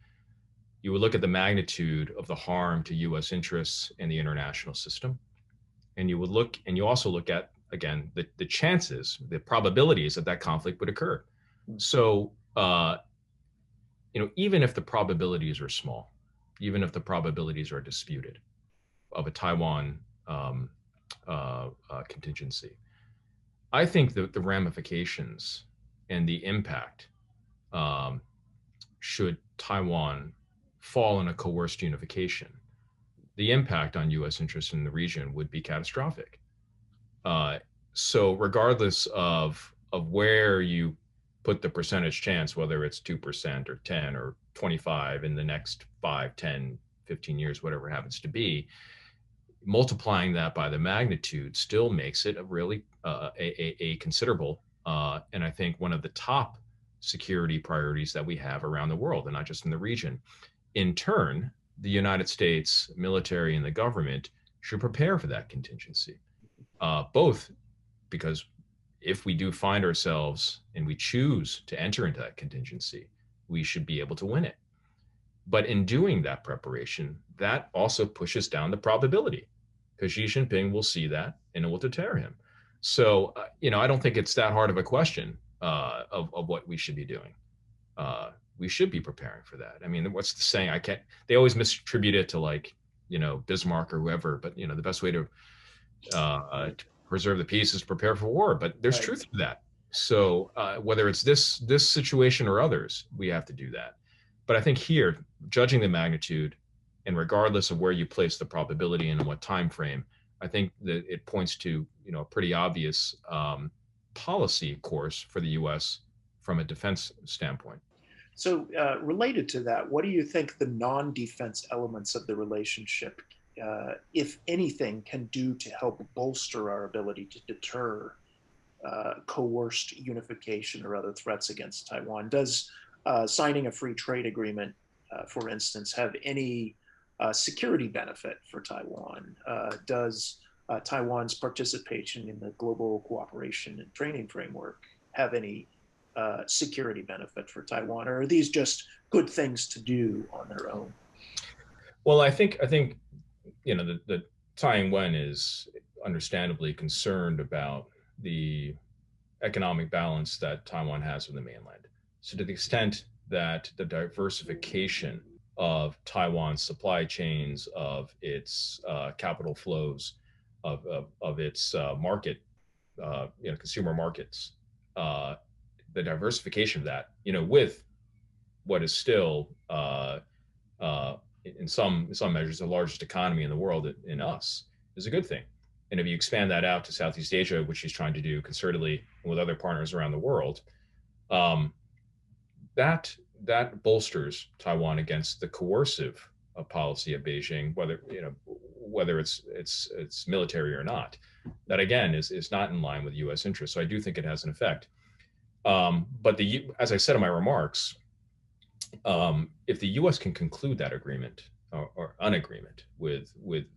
S2: you would look at the magnitude of the harm to U.S. interests and the international system, and you also look at, again, the chances, the probabilities that conflict would occur. So, even if the probabilities are small, even if the probabilities are disputed of a Taiwan contingency, I think that the ramifications and the impact, should Taiwan fall in a coerced unification, the impact on U.S. interests in the region would be catastrophic. So regardless of where you put the percentage chance, whether it's 2% or 10 or 25 in the next 5, 10, 15 years, whatever it happens to be, multiplying that by the magnitude still makes it a really a considerable and I think one of the top security priorities that we have around the world, and not just in the region. In turn, the United States military and the government should prepare for that contingency, both because if we do find ourselves and we choose to enter into that contingency, we should be able to win it. But in doing that preparation, that also pushes down the probability, because Xi Jinping will see that and it will deter him. So, I don't think it's that hard of a question of what we should be doing. We should be preparing for that. I mean, what's the saying? They always misattribute it to Bismarck or whoever, but the best way to preserve the peace is prepare for war. But there's truth to that. So whether it's this situation or others, we have to do that. But I think here, judging the magnitude, and regardless of where you place the probability and in what time frame, I think that it points to a pretty obvious policy course for the U.S. from a defense standpoint.
S1: So related to that, what do you think the non-defense elements of the relationship, if anything, can do to help bolster our ability to deter coerced unification or other threats against Taiwan? Does signing a free trade agreement, for instance, have any security benefit for Taiwan? Does Taiwan's participation in the global cooperation and training framework have any security benefit for Taiwan, or are these just good things to do on their own?
S2: Well, I think the Taiwan is understandably concerned about the economic balance that Taiwan has with the mainland. So to the extent that the diversification of Taiwan's supply chains, of its capital flows, of its market, consumer markets, the diversification of that, with what is still, in some measures, the largest economy in the world in us, is a good thing. And if you expand that out to Southeast Asia, which he's trying to do concertedly with other partners around the world, that bolsters Taiwan against the coercive policy of Beijing, whether it's military or not. That again is not in line with U.S. interests. So I do think it has an effect. But as I said in my remarks, if the U.S. can conclude that agreement or an agreement with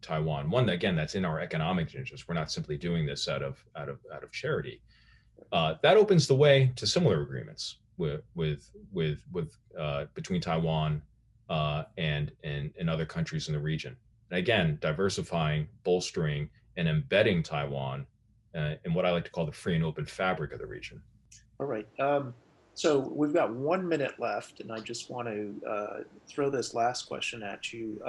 S2: Taiwan, one again that's in our economic interest, we're not simply doing this out of charity. That opens the way to similar agreements between Taiwan and other countries in the region. And again, diversifying, bolstering, and embedding Taiwan in what I like to call the free and open fabric of the region.
S1: All right. So we've got 1 minute left, and I just want to throw this last question at you.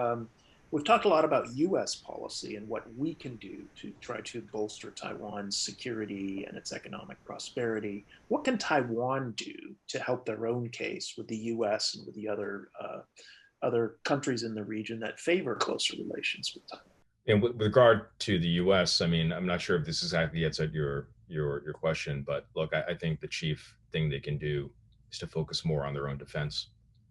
S1: We've talked a lot about U.S. policy and what we can do to try to bolster Taiwan's security and its economic prosperity. What can Taiwan do to help their own case with the U.S. and with the other countries in the region that favor closer relations with Taiwan?
S2: And with regard to the U.S., I mean, I'm not sure if this exactly gets at your question, but look, I think the chief thing they can do is to focus more on their own defense,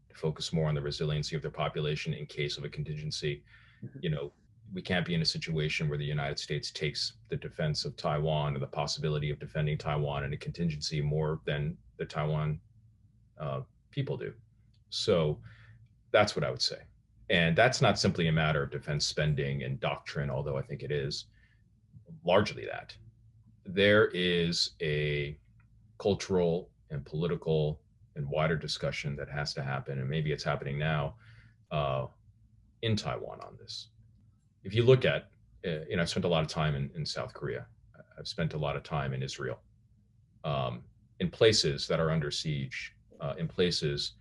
S2: to focus more on the resiliency of their population in case of a contingency. Mm-hmm. We can't be in a situation where the United States takes the defense of Taiwan or the possibility of defending Taiwan in a contingency more than the Taiwan people do. So that's what I would say. And that's not simply a matter of defense spending and doctrine, although I think it is largely that. There is a cultural and political and wider discussion that has to happen, and maybe it's happening now in Taiwan on this. If you look at, I've spent a lot of time in South Korea. I've spent a lot of time in Israel, in places that are under siege, in places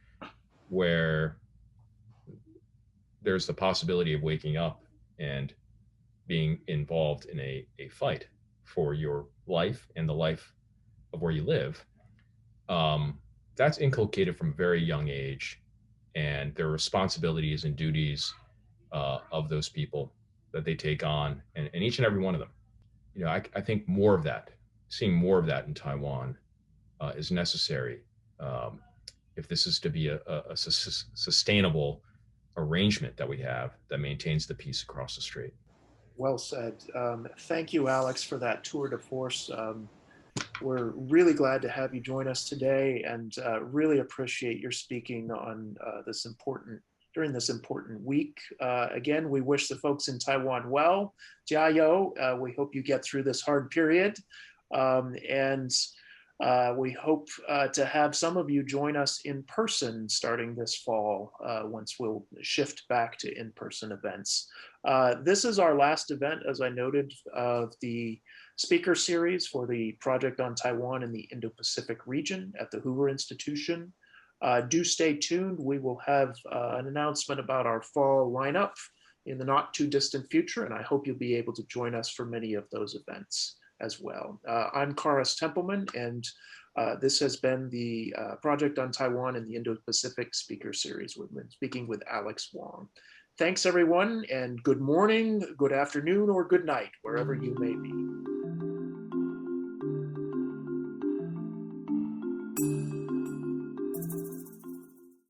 S2: where there's the possibility of waking up and being involved in a fight for your life and the life of where you live. That's inculcated from a very young age, and their responsibilities and duties of those people that they take on, and each and every one of them. I think more of that, seeing more of that in Taiwan is necessary if this is to be a sustainable arrangement that we have that maintains the peace across the strait.
S1: Well said. Thank you, Alex, for that tour de force. We're really glad to have you join us today, and really appreciate your speaking on during this important week. Again, we wish the folks in Taiwan well. Jiayou. We hope you get through this hard period, and we hope to have some of you join us in person starting this fall, once we'll shift back to in-person events. This is our last event, as I noted, of the speaker series for the Project on Taiwan in the Indo-Pacific region at the Hoover Institution. Do stay tuned. We will have an announcement about our fall lineup in the not too distant future, and I hope you'll be able to join us for many of those events as well. I'm Karis Templeman, and this has been the Project on Taiwan in the Indo-Pacific speaker series. We've been speaking with Alex Wong. Thanks, everyone, and good morning, good afternoon, or good night, wherever you may be.